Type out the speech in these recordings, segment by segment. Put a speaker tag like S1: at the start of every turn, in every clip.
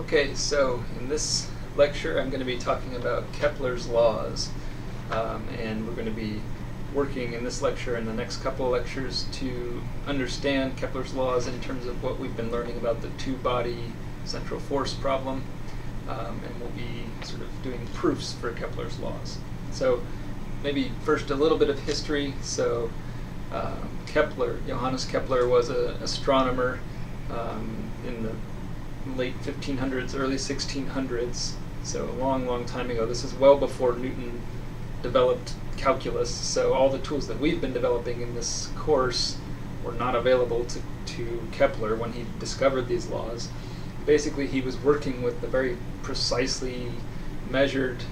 S1: Okay, so in this lecture I'm going to be talking about Kepler's laws, and we're going to be working in this lecture and the next couple of lectures to understand Kepler's laws in terms of what we've been learning about the two-body central force problem, and we'll be sort of doing proofs for Kepler's laws. So maybe first a little bit of history. So Johannes Kepler was an astronomer in the late 1500s, early 1600s, so a long time ago. This is well before Newton developed calculus, so all the tools that we've been developing in this course were not available to Kepler when he discovered these laws. Basically, he was working with the very precisely measured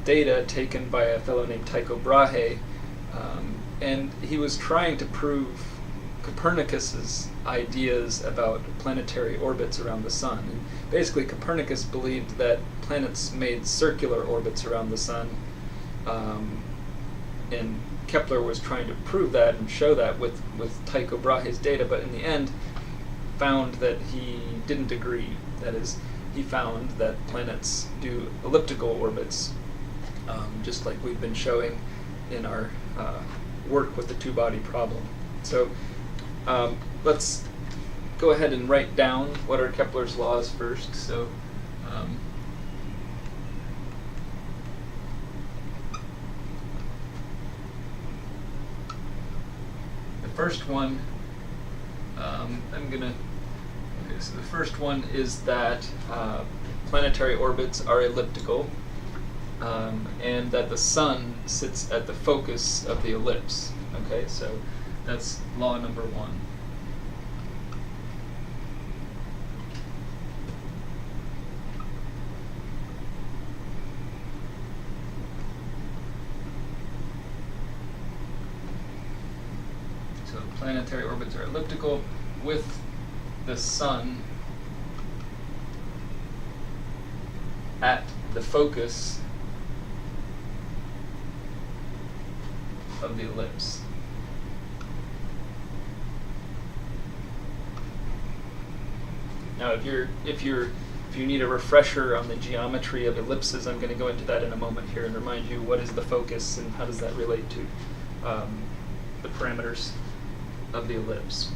S1: data taken by a fellow named Tycho Brahe, and he was trying to prove Copernicus's ideas about planetary orbits around the sun. And basically, Copernicus believed that planets made circular orbits around the sun, and Kepler was trying to prove that and show that with Tycho Brahe's data, but in the end found that he didn't agree. That is, he found that planets do elliptical orbits, just like we've been showing in our work with the two-body problem. So let's go ahead and write down what are Kepler's laws first. So the first one, so the first one is that planetary orbits are elliptical, and that the sun sits at the focus of the ellipse. Okay, so that's law number one. So planetary orbits are elliptical with the sun at the focus of the ellipse. Now, if you need a refresher on the geometry of ellipses, I'm going to go into that in a moment here and remind you what is the focus and how does that relate to the parameters of the ellipse.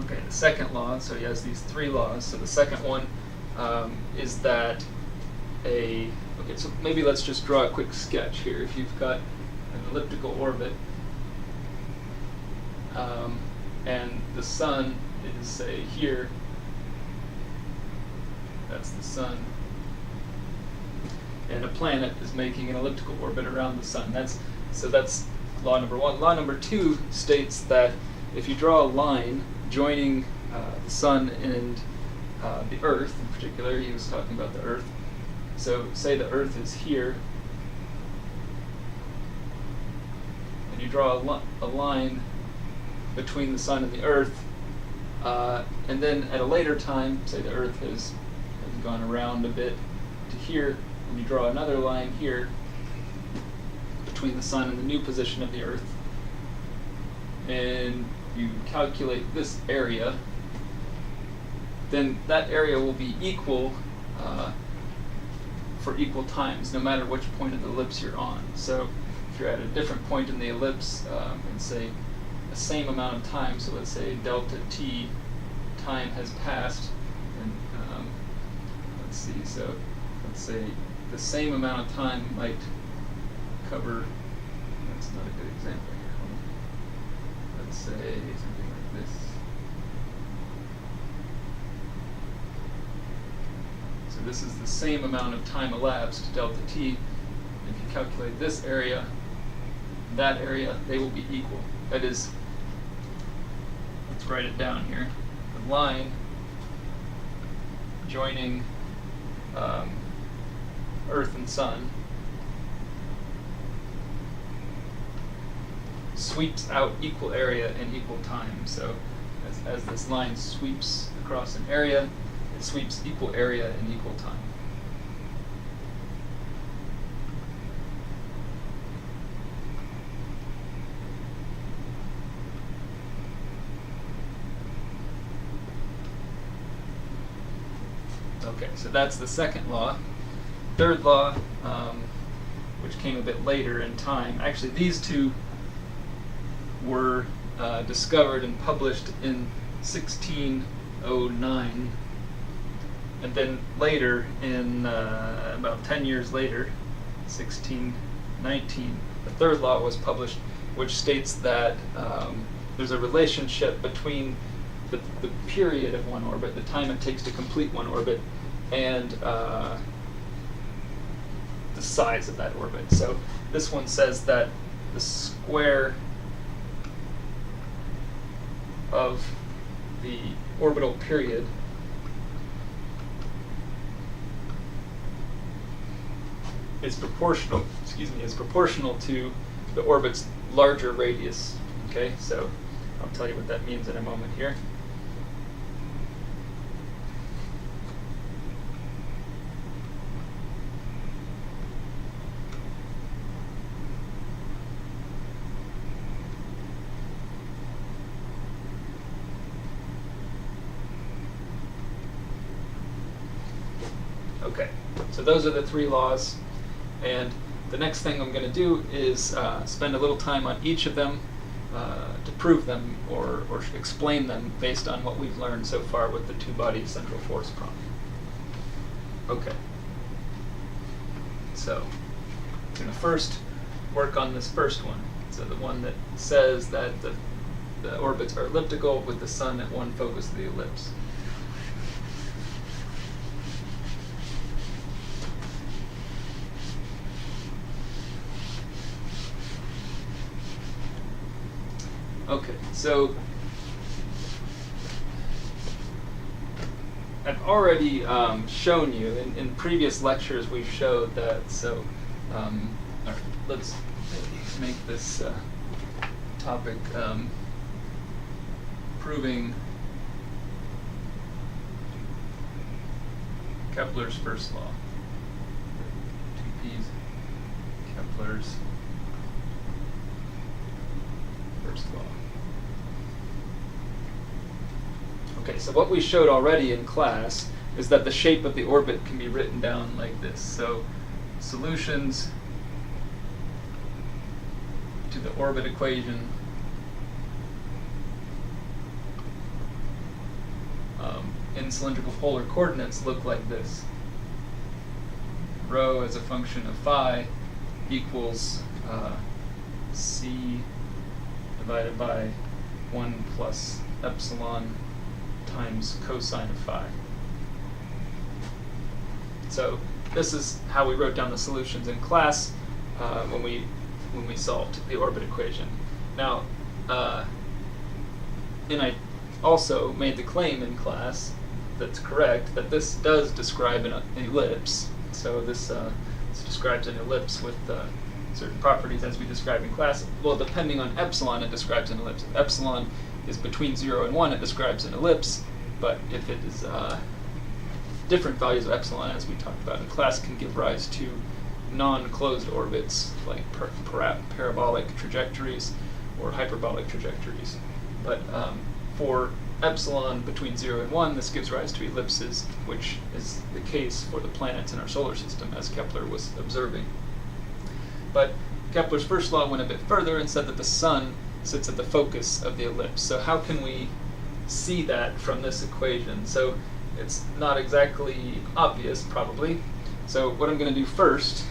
S1: Okay, the second law, so he has these three laws. So the second one is that so maybe let's just draw a quick sketch here. If you've got an elliptical orbit, and the sun is, say, here, that's the sun, and a planet is making an elliptical orbit around the sun. That's law number one. Law number two states that if you draw a line joining the sun and the Earth, in particular, he was talking about the Earth. So say the Earth is here, and you draw a line between the sun and the Earth, and then at a later time, say the Earth has gone around a bit to here, and you draw another line here between the sun and the new position of the Earth, and you calculate this area, then that area will be equal for equal times, no matter which point of the ellipse you're on. So if you're at a different point in the ellipse, and say the same amount of time, so let's say delta t time has passed, and let's see, so let's say the same amount of time might cover, that's not a good example here, let's say something like this. So this is the same amount of time elapsed, delta t. If you calculate this area, that area, they will be equal. That is, let's write it down here. The line joining Earth and Sun sweeps out equal area in equal time. So as this line sweeps across an area, it sweeps equal area in equal time. Okay, so that's the second law. Third law, which came a bit later in time. Actually, these two were discovered and published in 1609. And then later, in about 10 years later, 1619, the third law was published, which states that there's a relationship between the period of one orbit, the time it takes to complete one orbit, and the size of that orbit. So this one says that the square of the orbital period is proportional to the orbit's larger radius. Okay, so I'll tell you what that means in a moment here. Okay, so those are the three laws, and the next thing I'm going to do is spend a little time on each of them to prove them or explain them based on what we've learned so far with the two-body central force problem. Okay, so I'm going to first work on this first one, so the one that says that the orbits are elliptical with the sun at one focus of the ellipse. Okay, so I've already shown you, in previous lectures we've showed that, so all right, let's make this topic proving Kepler's first law. 2P's Kepler's first law. Okay, so what we showed already in class is that the shape of the orbit can be written down like this. So solutions to the orbit equation in cylindrical polar coordinates look like this. Rho as a function of phi equals c divided by 1 plus epsilon times cosine of phi. So this is how we wrote down the solutions in class when we solved the orbit equation. Now, and I also made the claim in class that's correct, that this does describe an ellipse. So this describes an ellipse with certain properties as we described in class. Well, depending on epsilon, it describes an ellipse. If epsilon is between 0 and 1, it describes an ellipse. But if it is different values of epsilon, as we talked about in class, can give rise to non-closed orbits, like parabolic trajectories or hyperbolic trajectories. But for epsilon between 0 and 1, this gives rise to ellipses, which is the case for the planets in our solar system, as Kepler was observing. But Kepler's first law went a bit further and said that the sun sits at the focus of the ellipse. So how can we see that from this equation? So it's not exactly obvious, probably. So what I'm going to do first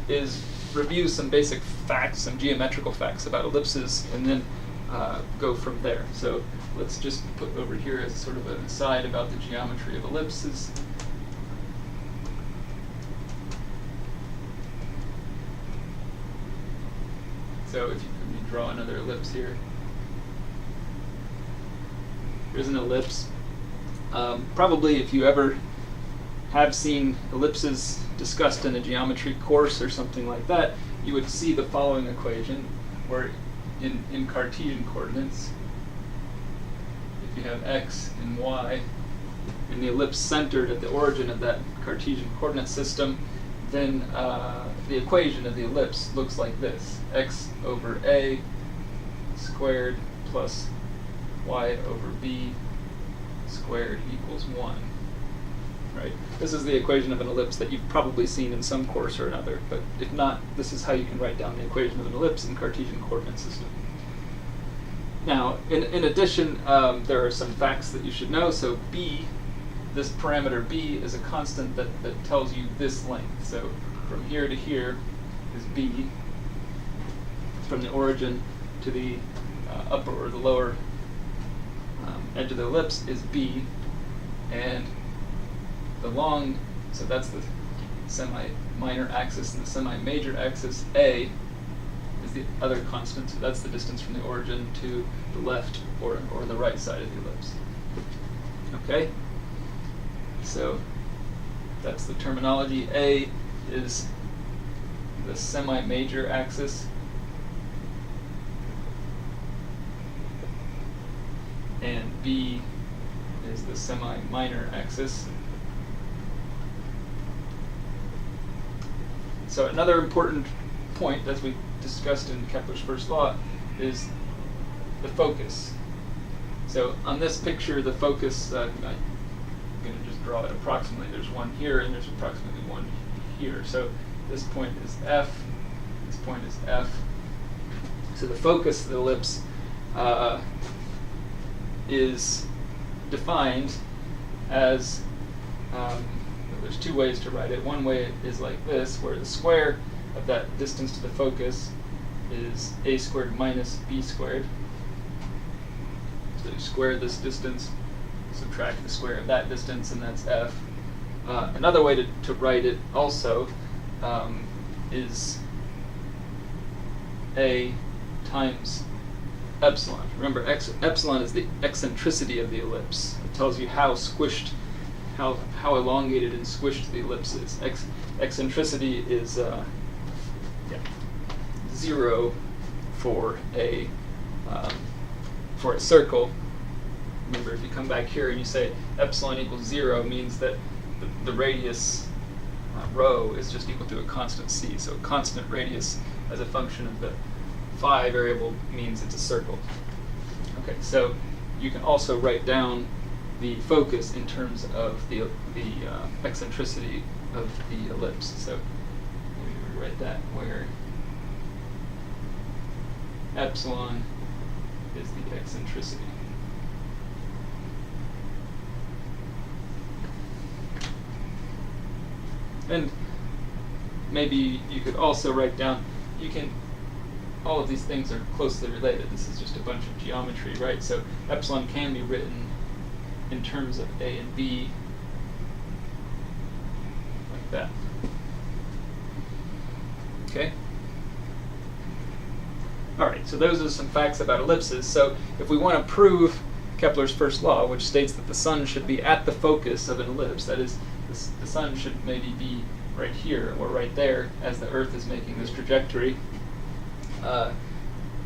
S1: is review some basic facts, some geometrical facts about ellipses, and then go from there. So let's just put over here as sort of an aside about the geometry of ellipses. So if you could draw another ellipse here. Here's an ellipse. Probably if you ever have seen ellipses discussed in a geometry course or something like that, you would see the following equation, where in Cartesian coordinates, if you have x and y, and the ellipse centered at the origin of that Cartesian coordinate system, then the equation of the ellipse looks like this: x over a squared plus y over b squared equals 1. right? This is the equation of an ellipse that you've probably seen in some course or another, but if not, this is how you can write down the equation of an ellipse in Cartesian coordinate system. Now, in addition, there are some facts that you should know. So b, this parameter b is a constant that tells you this length. So from here to here is b. From the origin to the upper or the lower edge of the ellipse is b. And the long, so that's the semi-minor axis, and the semi-major axis, a, is the other constant. So that's the distance from the origin to the left or the right side of the ellipse. Okay? So that's the terminology. A is the semi-major axis, and B is the semi-minor axis. So another important point, as we discussed in Kepler's first law, is the focus. So on this picture, the focus, I'm going to just draw it approximately. There's one here, and there's approximately one here. So this point is F, this point is F. So the focus of the ellipse is defined as, there's two ways to write it. One way is like this, where the square of that distance to the focus is a squared minus b squared. So you square this distance, subtract the square of that distance, and that's f. Another way to write it also is a times epsilon. Remember, epsilon is the eccentricity of the ellipse. It tells you how squished, how elongated and squished the ellipse is. Eccentricity is 0 for a circle. Remember, if you come back here and you say epsilon equals 0, means that the radius rho is just equal to a constant c. So a constant radius as a function of the phi variable means it's a circle. Okay, so you can also write down the focus in terms of the eccentricity of the ellipse. So let me write that where epsilon is the eccentricity. And maybe you could also write down, all of these things are closely related. This is just a bunch of geometry, right? So epsilon can be written in terms of A and B, like that. Okay? All right, so those are some facts about ellipses. So if we want to prove Kepler's first law, which states that the sun should be at the focus of an ellipse, that is, the sun should maybe be right here or right there as the Earth is making this trajectory,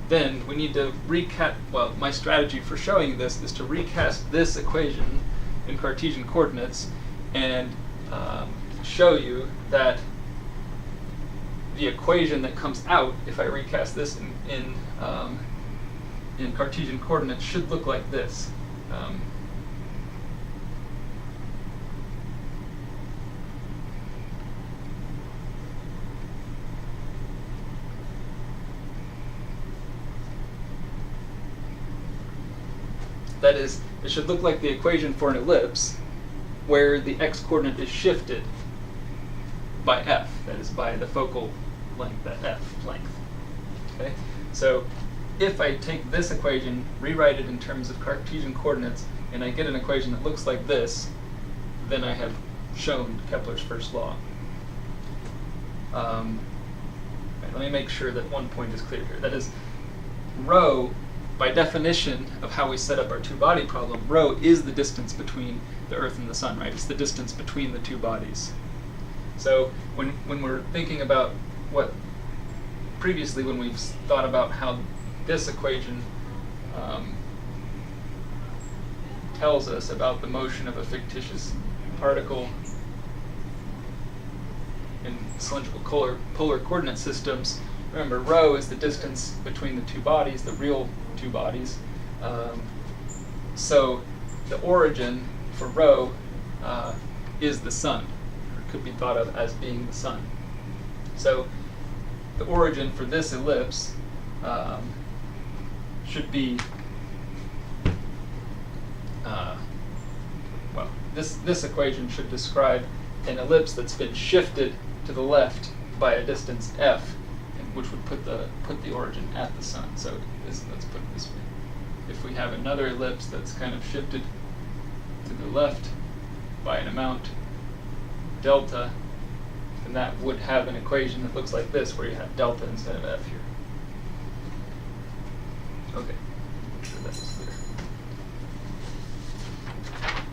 S1: then we need to recast, well, my strategy for showing you this is to recast this equation in Cartesian coordinates and show you that the equation that comes out, if I recast this in Cartesian coordinates, should look like this. That is, it should look like the equation for an ellipse where the x-coordinate is shifted by f, that is by the focal length, that f length. Okay? So if I take this equation, rewrite it in terms of Cartesian coordinates, and I get an equation that looks like this, then I have shown Kepler's first law. Right, let me make sure that one point is clear here. That is, rho, by definition of how we set up our two-body problem, rho is the distance between the Earth and the Sun, right? It's the distance between the two bodies. So when we're thinking about what previously, when we've thought about how this equation tells us about the motion of a fictitious particle in cylindrical polar coordinate systems, remember, rho is the distance between the two bodies, the real two bodies. So the origin for rho is the sun, or could be thought of as being the sun. So the origin for this ellipse should be, well, this equation should describe an ellipse that's been shifted to the left by a distance f, which would put the origin at the sun. So let's put it this way. If we have another ellipse that's kind of shifted to the left by an amount delta, then that would have an equation that looks like this, where you have delta instead of f here. Okay, I'm sure that's clear.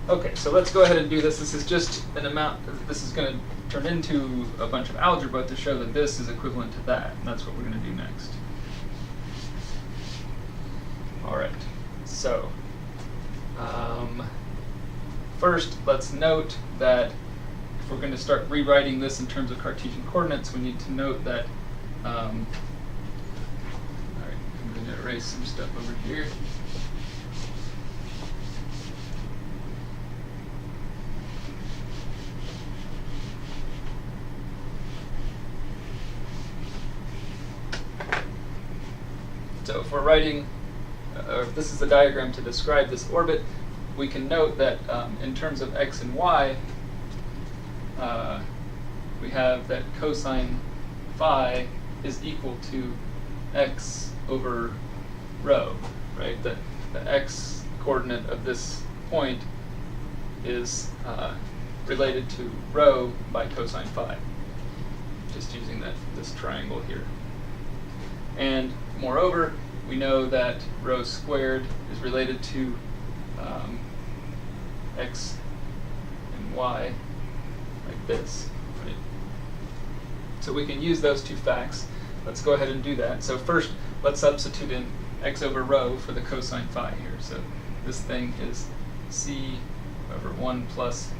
S1: Okay, so let's go ahead and do this. This is just an amount. This is going to turn into a bunch of algebra to show that this is equivalent to that, and that's what we're going to do next. All right, so first let's note that if we're going to start rewriting this in terms of Cartesian coordinates, we need to note that, all right, I'm going to erase some stuff over here. So if we're writing, or if this is the diagram to describe this orbit, we can note that in terms of x and y, we have that cosine phi is equal to x over rho, right? The x coordinate of this point is related to rho by cosine phi, just using this triangle here. And moreover, we know that rho squared is related to x and y like this, right? So we can use those two facts. Let's go ahead and do that. So first, let's substitute in x over rho for the cosine phi here. So this thing is c over 1 plus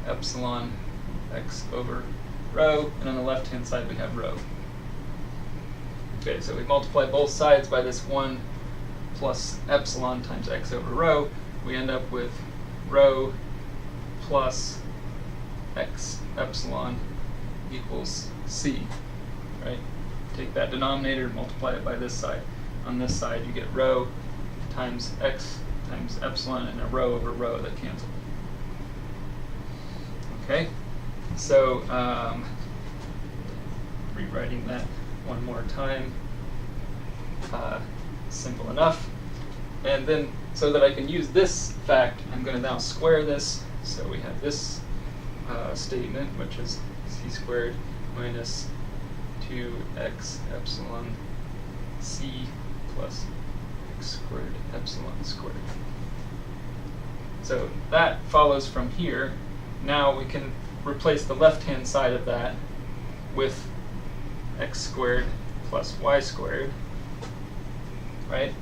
S1: epsilon x over rho, and on the left-hand side we have rho. Okay, so we multiply both sides by this 1 plus epsilon times x over rho. We end up with rho plus x epsilon equals c, right? Take that denominator, multiply it by this side. On this side, you get rho times x times epsilon and a rho over rho that cancel. Okay, so rewriting that one more time, simple enough. And then, so that I can use this fact, I'm going to now square this. So we have this statement, which is c squared minus 2x epsilon c plus x squared epsilon squared. So that follows from here. Now we can replace the left-hand side of that with x squared plus y squared, right?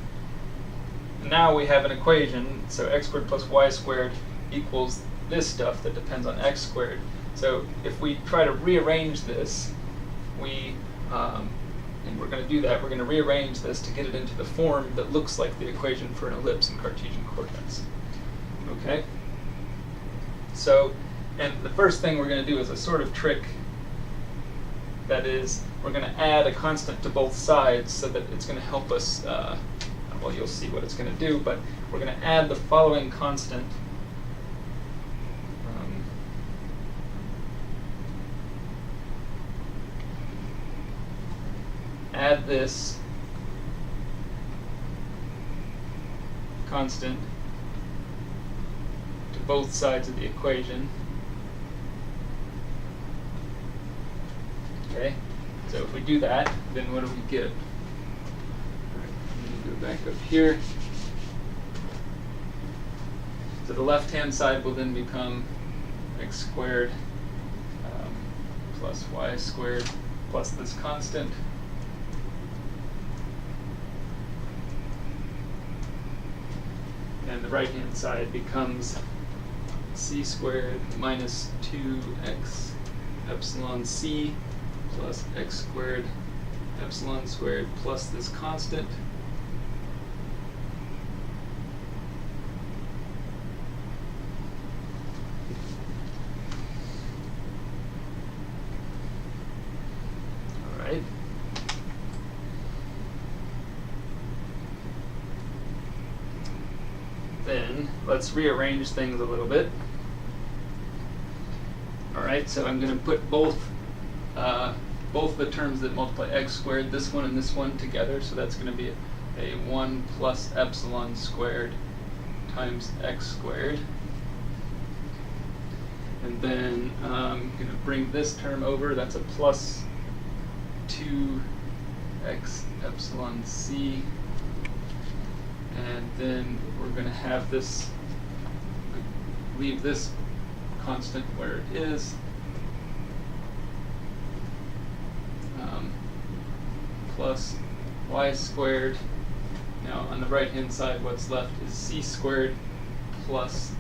S1: Now we have an equation, so x squared plus y squared equals this stuff that depends on x squared. So if we try to rearrange this, and we're going to do that, we're going to rearrange this to get it into the form that looks like the equation for an ellipse in Cartesian coordinates. Okay? So, and the first thing we're going to do is a sort of trick. That is, we're going to add a constant to both sides so that it's going to help us, well, you'll see what it's going to do, but we're going to add the following constant. Add this constant to both sides of the equation. Okay, so if we do that, then what do we get? Let me go back up here. So the left-hand side will then become x squared plus y squared plus this constant. And the right-hand side becomes c squared minus 2x epsilon c plus x squared epsilon squared plus this constant. let's rearrange things a little bit. Alright, so I'm going to put both the terms that multiply x squared, this one and this one, together. So that's going to be a 1 plus epsilon squared times x squared. And then I'm going to bring this term over. That's a plus 2x epsilon c. And then we're going to have this, leave this constant where it is. Plus y squared. Now on the right hand side, what's left is c squared plus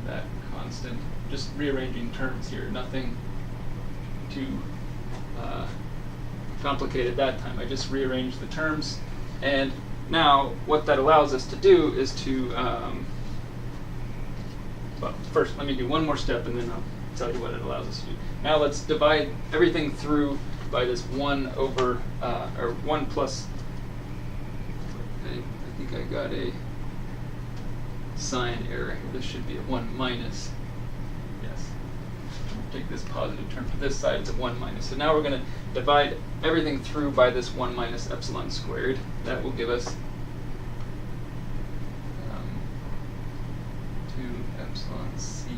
S1: that constant. Just rearranging terms here, nothing too complicated that time. I just rearranged the terms. And now what that allows us to do is to, well, first let me do one more step and then I'll tell you what it allows us to do. Now let's divide everything through by this 1 over, or 1 plus, I think I got a sign error here. This should be a 1 minus. Yes. Take this positive term to this side, it's a 1 minus. So now we're going to divide everything through by this 1 minus epsilon squared. That will give us 2 epsilon c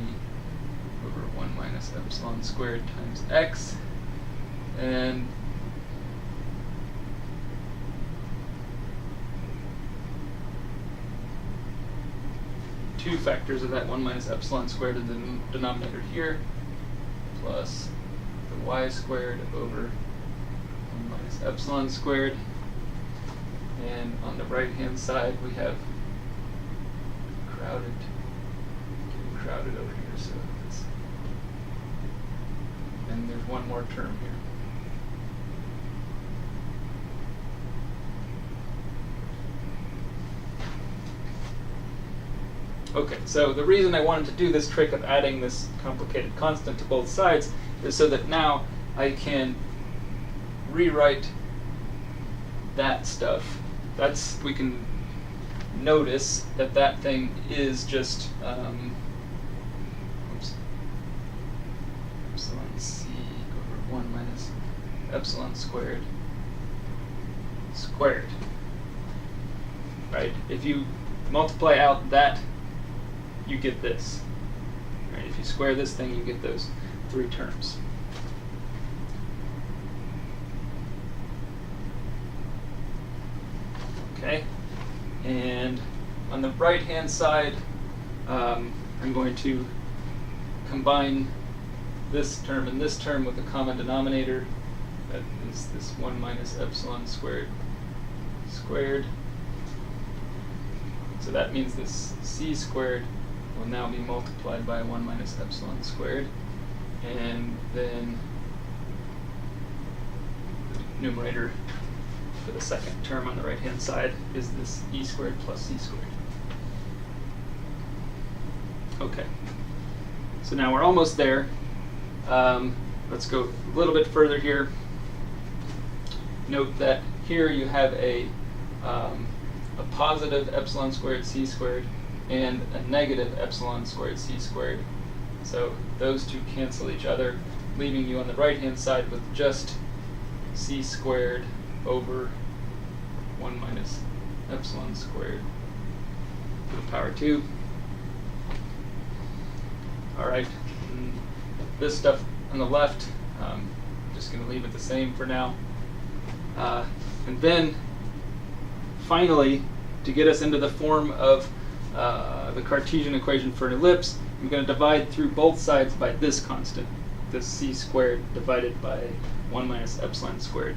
S1: over 1 minus epsilon squared times x. And two factors of that 1 minus epsilon squared in the denominator here, plus the y squared over 1 minus epsilon squared. And on the right hand side we have getting crowded over here, so it's, and there's one more term here. Okay, so the reason I wanted to do this trick of adding this complicated constant to both sides is so that now I can rewrite that stuff. We can notice that that thing is just epsilon c over 1 minus epsilon squared. Right? If you multiply out that, you get this. Right? If you square this thing, you get those three terms. Okay, and on the right hand side, I'm going to combine this term and this term with a common denominator. That is this 1 minus epsilon squared. So that means this c squared will now be multiplied by 1 minus epsilon squared. And then the numerator for the second term on the right hand side is this e squared plus c squared. Okay, so now we're almost there. Let's go a little bit further here. Note that here you have a positive epsilon squared c squared and a negative epsilon squared c squared. So those two cancel each other, leaving you on the right hand side with just c squared over 1 minus epsilon squared to the power 2. Alright, this stuff on the left, just going to leave it the same for now. And then, finally, to get us into the form of the Cartesian equation for an ellipse, I'm going to divide through both sides by this constant, this c squared divided by 1 minus epsilon squared.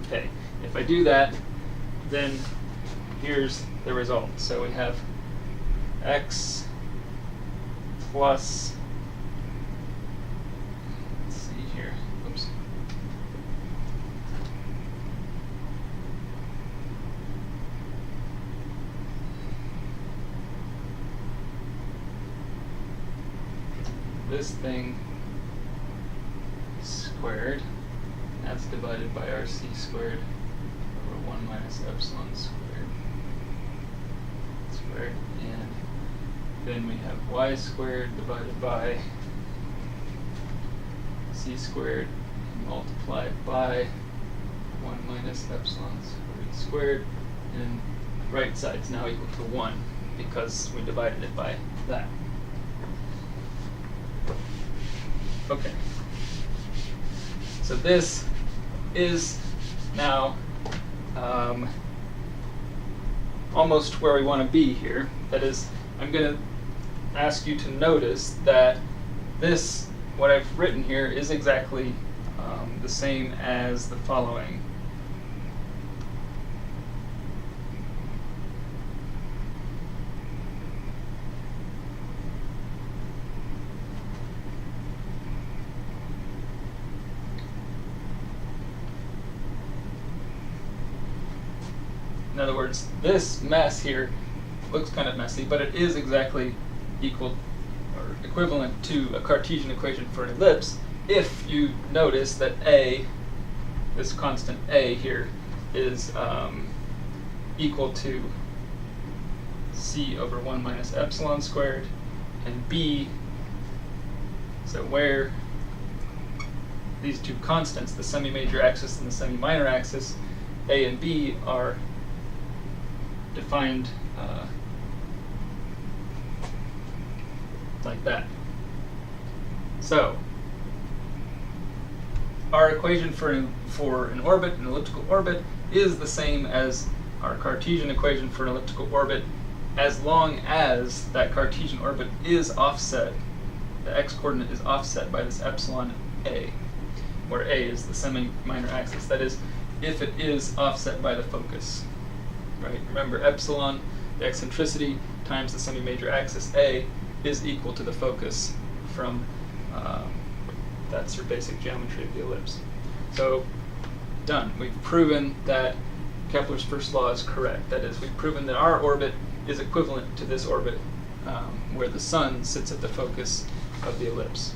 S1: Okay, if I do that, then here's the result. So we have x plus, let's see here, oops. This thing squared, that's divided by our c squared over 1 minus epsilon squared. squared, and then we have y squared divided by c squared multiplied by 1 minus epsilon squared, and right side's now equal to 1 because we divided it by that. Okay. So this is now almost where we want to be here. That is, I'm going to ask you to notice that this, what I've written here, is exactly the same as the following. In other words, this mess here looks kind of messy, but it is exactly equal or equivalent to a Cartesian equation for an ellipse if you notice that A, this constant A here, is equal to c over 1 minus epsilon squared, and B, so where these two constants, the semi-major axis and the semi-minor axis, A and B, are defined like that. So our equation for an orbit, an elliptical orbit, is the same as our Cartesian equation for an elliptical orbit, as long as that Cartesian orbit is offset, the x-coordinate is offset by this epsilon A, where A is the semi-minor axis. That is, if it is offset by the focus. Right? Remember, epsilon, the eccentricity, times the semi-major axis A is equal to the focus from, that's your basic geometry of the ellipse. So, done. We've proven that Kepler's first law is correct. That is, we've proven that our orbit is equivalent to this orbit where the sun sits at the focus of the ellipse.